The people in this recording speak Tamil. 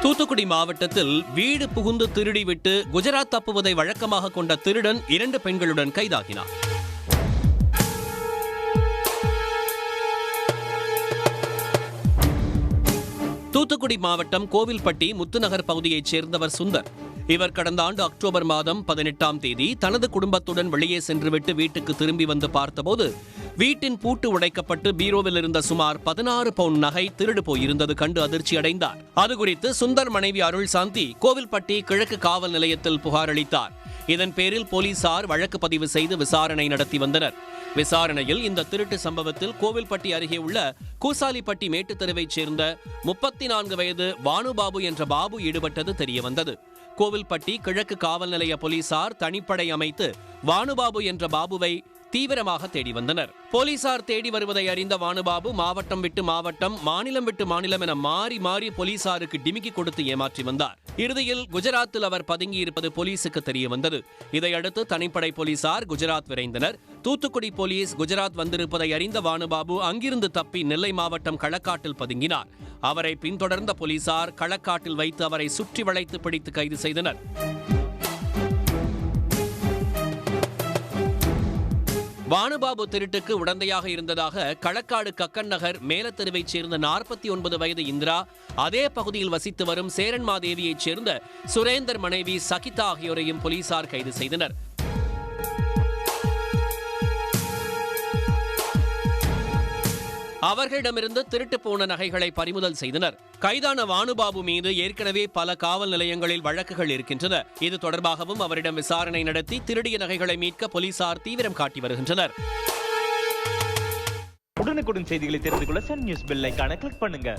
தூத்துக்குடி மாவட்டத்தில் வீடு புகுந்து திருடிவிட்டு குஜராத் தப்புவதை வழக்கமாக கொண்ட திருடன் 2 பெண்களுடன் கைதாகினார். தூத்துக்குடி மாவட்டம் கோவில்பட்டி முத்துநகர் பகுதியைச் சேர்ந்தவர் சுந்தர். இவர் கடந்த ஆண்டு அக்டோபர் மாதம் 18ஆம் தேதி தனது குடும்பத்துடன் வெளியே சென்றுவிட்டு வீட்டுக்கு திரும்பி வந்து பார்த்தபோது வீட்டின் பூட்டு உடைக்கப்பட்டு பீரோவில் இருந்த சுமார் 16 பவுண்ட் நகை திருடு போயிருந்தது கண்டு அதிர்ச்சி அடைந்தார். அது குறித்து சுந்தர் மனைவி அருள் சாந்தி கோவில்பட்டி கிழக்கு காவல் நிலையத்தில் புகார் அளித்தார். இதன் பேரில் போலீசார் வழக்கு பதிவு செய்து விசாரணை நடத்தி வந்தனர். விசாரணையில் இந்த திருட்டு சம்பவத்தில் கோவில்பட்டி அருகே உள்ள கூசாலிப்பட்டி மேட்டு தெருவைச் சேர்ந்த 34 வயது வானுபாபு என்ற பாபு ஈடுபட்டது தெரியவந்தது. கோவில்பட்டி கிழக்கு காவல் நிலைய போலீசார் தனிப்படை அமைத்து வானுபாபு என்ற பாபுவை தீவிரமாக தேடி வந்தனர். போலீசார் தேடி வருவதை அறிந்த வானுபாபு மாவட்டம் விட்டு மாவட்டம், மாநிலம் விட்டு மாநிலம் என மாறி மாறி போலீசாருக்கு டிமிக்கி கொடுத்து ஏமாற்றி வந்தார். இறுதியில் குஜராத்தில் அவர் பதுங்கி இருப்பது போலீசுக்கு தெரிய வந்தது. இதையடுத்து தனிப்படை போலீசார் குஜராத் விரைந்தனர். தூத்துக்குடி போலீஸ் குஜராத் வந்திருப்பதை அறிந்த வானுபாபு அங்கிருந்து தப்பி நெல்லை மாவட்டம் களக்காட்டில் பதுங்கினார். அவரை பின்தொடர்ந்த போலீசார் களக்காட்டில் வைத்து அவரை சுற்றி வளைத்து பிடித்து கைது செய்தனர். வானுபாபு திருட்டுக்கு உடந்தையாக இருந்ததாக களக்காடு கக்கன் நகர் மேலத்தெருவைச் சேர்ந்த 49 வயது இந்திரா, அதே பகுதியில் வசித்து வரும் சேரன்மாதேவியைச் சேர்ந்த சுரேந்தர் மனைவி சகிதா ஆகியோரையும் போலீசார் கைது செய்தனர். அவர்களிடமிருந்து திருட்டு போன நகைகளை பறிமுதல் செய்தனர். கைதான வானுபாபு மீது ஏற்கனவே பல காவல் நிலையங்களில் வழக்குகள் இருக்கின்றன. இது தொடர்பாகவும் அவரிடம் விசாரணை நடத்தி திருடிய நகைகளை மீட்க போலீசார் தீவிரம் காட்டி வருகின்றனர். உடனுக்குடன் செய்திகளை தெரிந்து கொள்ள சன் நியூஸ் பெல் ஐகானை கிளிக் பண்ணுங்க.